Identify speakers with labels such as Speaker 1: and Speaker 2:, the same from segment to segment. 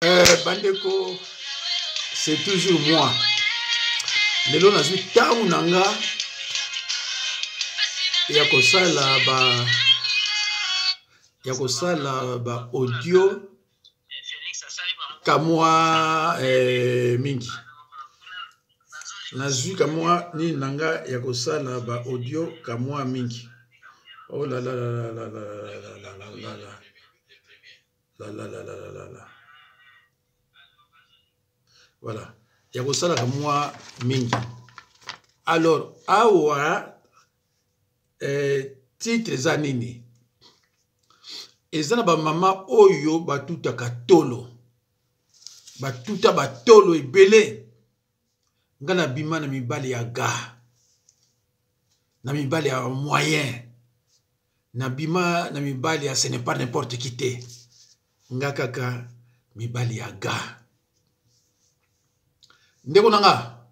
Speaker 1: Bandeko, c'est toujours moi. Lelo nazwi tangu nanga ya kosala ba audio kamwa mingi. Nazwi kamwa ni nanga ya kosala ba audio kamwa mingi. Oh la la la la la la la la la la. La la la la la la la. Voilà. Il y a que ça là moi mingi. Alors, awa titre zanini. Ezana ba mama oyo batuta katolo. Batuta batolo ebele. Ngana bima na mibali ya ga. Na mibali ya moyen. Na bima na mibali ya ce n'est pas n'importe qui te. Ngakaka mibali ya ga. Ndeko nanga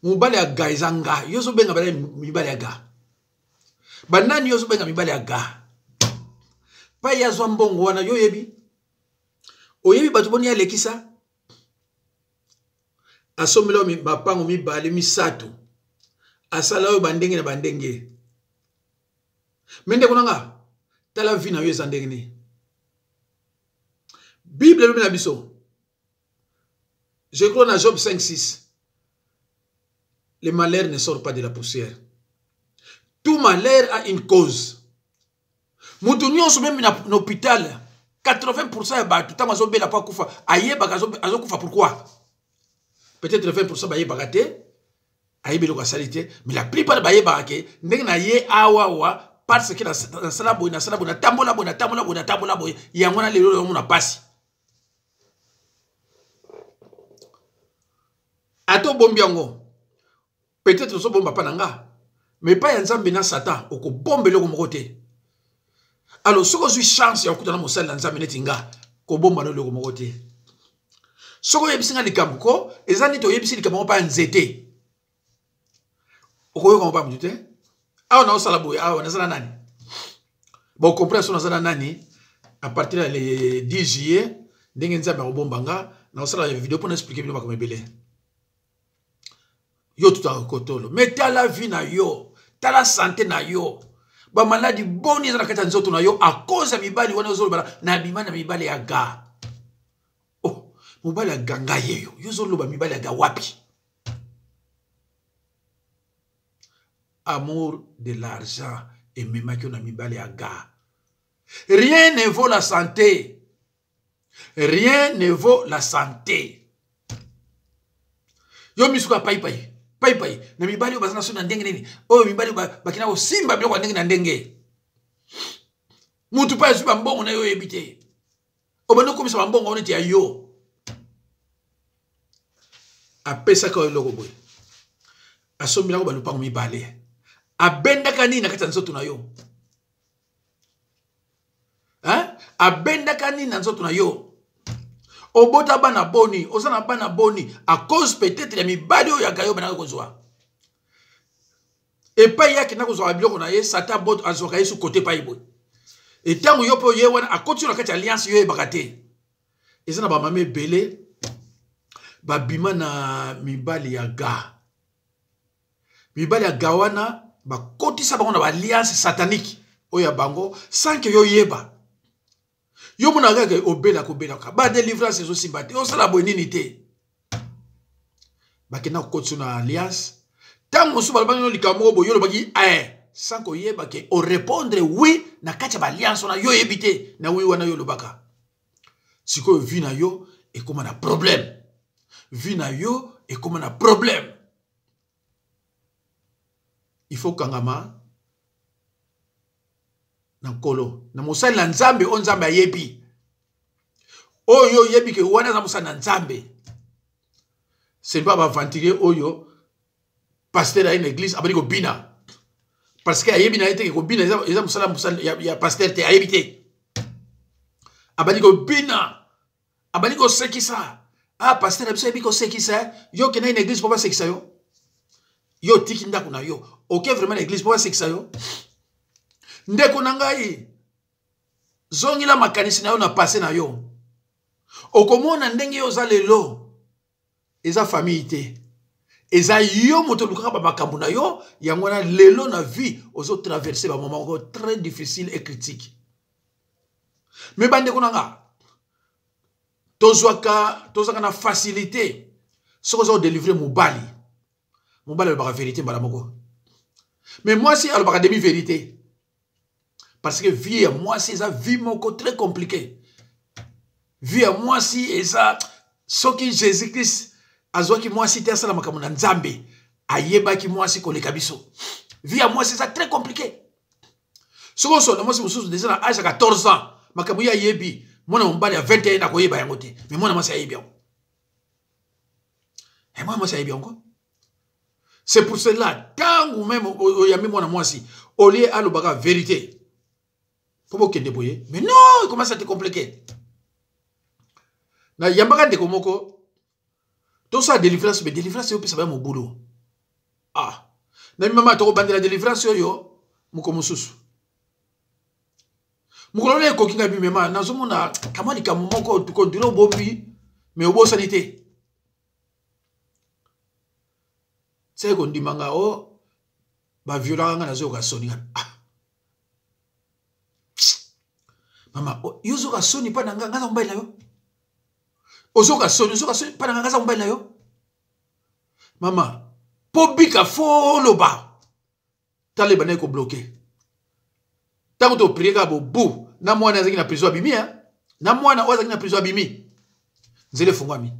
Speaker 1: mibali ya ga izanga yoso benga bale mibali ya ga. Banani yoso benga mibali ya ga. Pa yazwa mbongo wana yo yebi. Oyebi batu boni ya lekisa. Asomelo mi bapango mibali misato. Asala yo bandenge na bandenge. Mende konanga tala vina yo ezandenge ni. Bible le na biso. Je crois dans Job 5:6. Le malheur ne sort pas de la poussière. Tout malheur a une cause. Moutounion sont même dans l'hôpital. 80% ya batu tama zo bela pa kufa. Ayeba azo kufa pourquoi? Peut-être 20% baye bagate. Ayebe lo salite, mais la plupart baye bagake ndenge na ye awa parce que na sala boy na tambola boy yangona lelo yo mona pasi. Ato bombiango. Peut-être so bomba pananga. Mais pas yanzambe na Satan. Oko bombe le komokote. Alors, si vous avez chance ya okutana mosala nzambe netinga, ko bomba no le komokote. Soko yebisinga likambuko, ezani to yebisi likambuko pa nzete. Oko yo kompa mutute. Awa na osala boy, awa na sala nani. Bon, comprenez na sala nani à partir le 10 juillet, ndenge nzambe ko bombanga, na osala vidéo pour expliquer bien comme belé. Yo tout à kotolo. Mais t'as la vie na yo. T'as la santé na yo. Ba maladi boni za nakata nzoto na yo. A cause ya mibali wana zolo bala. Na bima na mibali ya ga. Oh. Mibali ya ganga yeyo. Yo zolo ba mibali ya ga wapi. Amour de l'argent. Et même qui on a mibali ya ga. Rien ne vaut la santé. Rien ne vaut la santé. Yo misuka pai. Pai na mibali yo bazana so na ndenge nini oyo mibali bakina ko simba biloko ndenge na ndenge mutu pa yesu mbongo na yo yebite obano komisa mbongo oneti ya yo apesa ka eloko boy asomila ko balupango mibali abenda kanini na kati ya nzoto na yo abenda kanini na nzoto na yo Obota bana boni, osana bana boni, à cause peut-être ya mibali oyo ya gayo bana kozwa. Et pas yaki na kozwa biloko na ye, sata bot azoka ye su côté pa ibo. Et tango yo po ye wana a continue na kati alliance yo e bakate. Ezana ba mame belé ba bima na mibali ya ga. Mibali ya gawana ba kotisa bango na ba alliance satanique oyo ya bango sans que yo yeba. Yo mona gaga obela ko bela ka ba délivrance zo simbate o sala bonini te bakena ko tsuna alliance tango so balbango likambo bo yo baki sans ko yeba ke o répondre oui na kacha ba alliance na yo ebité na oui wana yo lobaka siko vi na yo et comme na problème vi na yo et comme na problème il faut kangama na kolo na mosali na nzambe o nzambe ayebi oyo yebi ke wana za mosali na nzambe c'est pas ba ventiler oyo pasteur à une église abali ko bina parce que ayebi na ete ko bina eza mosali ya pasteur te ayebi te abali ko bina abali ko sekisa pasteur abiso yebi ko sekisa yo ke na une église pour pas sekisa yo tiki ndako na yo OK vraiment l'église pour pas sekisa yo ndeko na ngai zongi la makanisi na yo na passé na yo okomona ndenge oza lelo eza famille te eza yo moto lukaka ba makambo na yo yango na lelo na vie ozo traverser ba moment très difficile et critique mais bande konanga tozwaka na facilité soko zo délivrer mobali ba vérité mbala moko mais moi si alobaka demi vérité parce que vie à moi si eza vie moko très compliqué vie à moi si eza soki Jésus Christ azwaki moi si te asala makambo na Nzambe ayebaki moi si koleka biso vie à moi si eza très compliqué soko so na moi si mususu déjà na âge 14 ans makambo ya yebi mona mbali ya 21 na koyeba yango te mais mona mwasi ayebi yango et moi mwasi ayebi yango c'est pour cela tangu même oyami mwana mwasi olie alobaka vérité faut pas kende boye mais non il commence à te compliquer na yambaka ndeko moko to sa délivrance mais délivrance yo pesa ba mo boulot ah na mama to bandela délivrance yo muko mususu mukolo le ko kinga bi mema na zomona kamani kamoko to kondiro bombi mais obo sanité c'est qu'on dit manga o ba violent nga na zo ka soni ah mama yo zo ka soni pa nga nga mbala yo ozoka soni pa nga nga mbala yo mama pobika foloba tale bana ko bloquer tango to prier ka bobu na mwana azaki na prison abimi hein na mwana azaki na prison abimi nzele fungwami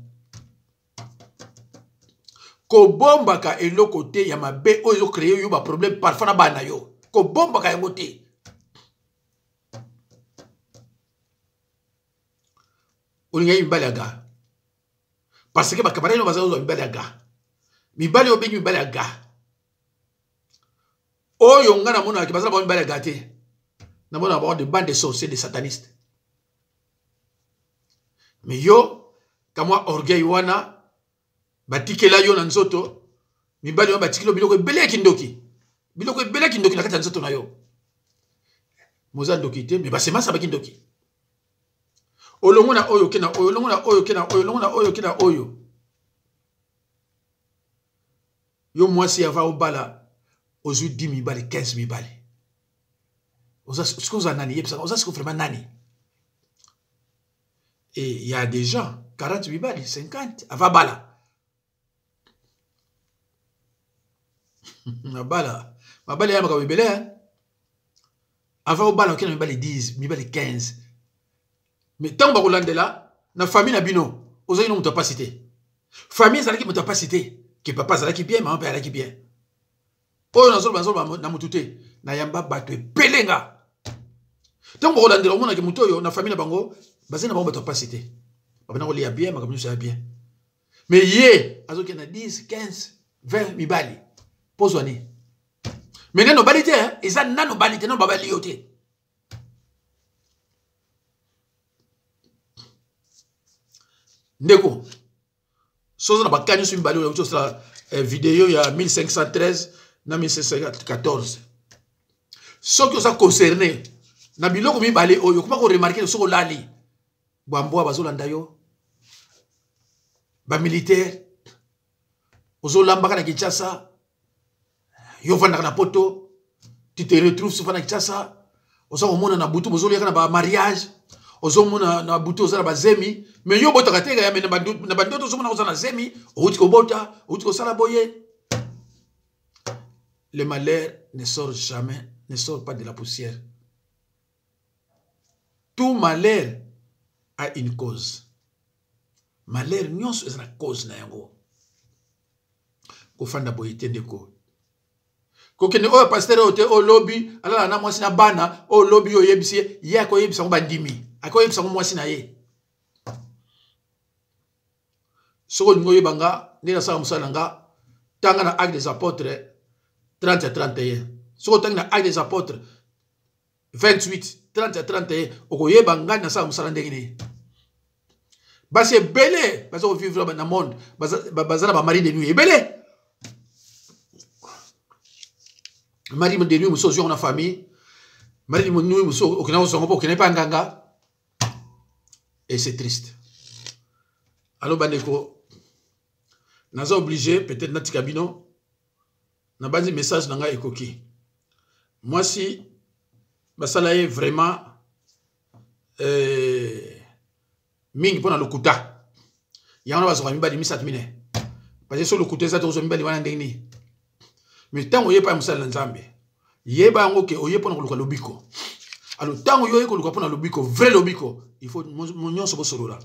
Speaker 1: ko bomba ka eloko te ya mabe oyo créer yo ba problème parfois na bana yo ko bomba ka yango te olinga yibalaga parce que ba camarade no bazazo yibalaga mibali obengi yibalaga oyo ngana mona ki bazala ba yibalaga te na mona ba de bande de sorciers de satanistes mais yo kamwa orgueil wana batikela yo na nzoto mibali yo batikelo biloko ebele kindoki na kati ya nzoto na yo moza ndoki te mais basema sa bakindoki olongona oyo kena oyo olongona oyo kena oyo olongona oyo kena oyo yo mwasi ava obala ozwi 10 mibali 15 mibali oza sikoza nani yepsa oza siko vraiment nani et il y a des gens 40 mibali 50 ava bala mabala ya maka bibele ava obala okena mibali 10 mibali 15 mais tant ba kolandela na famille na bino ozali no muto capacité famille zalaki muto capacité que papa zalaki bien maman père zalaki bien oyo nazolo na mutute na yamba bato epelenga tant ba kolandela omona ke muto yo na famille na bango bazena bango bato capacité babana ko lia bien makamyo ça bien mais ye azoki na 10 15 20 mibali pozwani mais nano balite hein eza nano balite no babali yote ndeko soza na bakanyo su mbali oyo sala vidéo ya 1513 na 1514 soki oza concerné na biloko mibale oyo kuma ko remarquer soko lali bamboa bazolanda yo ba militaire ozolamba kana Kinshasa yo vanda na poto tu te retrouves souvent na Kinshasa ozo mona na butu bozoliaka na ba mariage ozo mona na butu ozo na ba zemi mais yo bota kateka ya na bandoto ozo mona ozo na zemi outi ko bota outi ko sala boye. Le malheur ne sort jamais, ne sort pas de la poussière. Tout malheur a une cause. Malheur nyonso eza na cause na yango. Ko fanda boye tendeko. Ko kene o pasteur o te o lobby ala na mwasi na bana o lobby o yebisi ya ko yebisa ko bandimi. Ako yebisa ko mwasi na ye. Soko ngoye banga ndina sa musala nga tanga na Actes des Apôtres 30 à 31. Soko tanga na Actes des Apôtres 28 30 à 31 okoye banga na sa musala ndengine. Basi belé bazo vivre dans le monde bazana ba mari de nuit belé. Mari de nuit muso na famille. Mari de nuit muso okina osongo okina pa nganga. Et c'est triste. Allo bandeko. Naza obligé, peut-être nati kabino. Na bandi message nanga ekoki. Moi si basala ye vraiment mingi pona lokuta. Yana bazoka mibali misat mine. Parce que sur lokuta za tozo mibali wana ndeni. Mais tango ye pa musala nzambe. Ye ba ngo ke oye pona koluka lobiko. Alors tango yo ye koluka pona lobiko, vrai lobiko, il faut monyon so bosolola.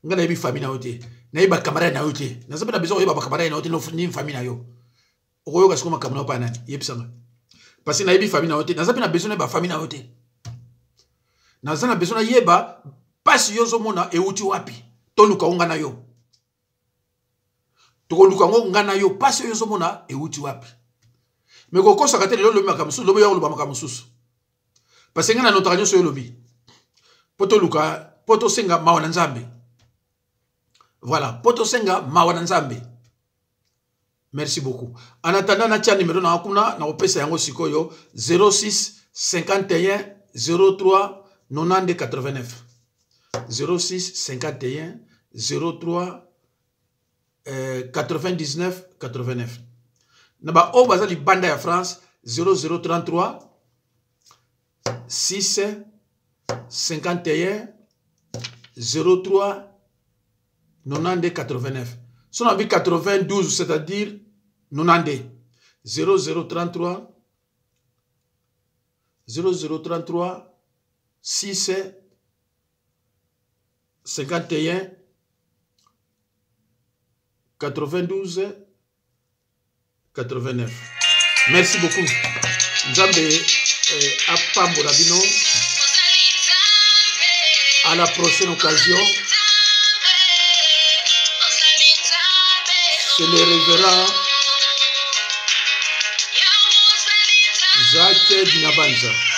Speaker 1: Ngana yebi famille na yote. Na yeba camarade na yote. Na sape na besoin yeba camarade na yote no ni famille na yo. Okoyo ka sikoma kamuna pa nani. Yebisanga. Parce que na yebi famille na yote. Na sape na besoin yeba famille na yote. Na zana besoin yeba pasi yozo mona euti wapi. To luka ngana yo. To luka ngana yo pasi yozo mona euti wapi. Mais ko kosa katele lo makamusu lo yo lo makamusu. Parce que ngana notanyo so yo lobi. Poto luka poto senga mawana nzambe. Voilà, poto senga mawana nzambe. Merci beaucoup. En attendant na tia numéro na akuna na opesa yango sikoyo 06 51 03 90 89. 06 51 03 99 89. Naba o bazali banda ya France 0033 6 51 03 90 89. Si on a vu 92, c'est-à-dire 90. 0033 0033 6 51 92 89. Merci beaucoup. Nzambe Apambo Rabino. À la prochaine occasion. C'est le révérend Jacques Dinabanza.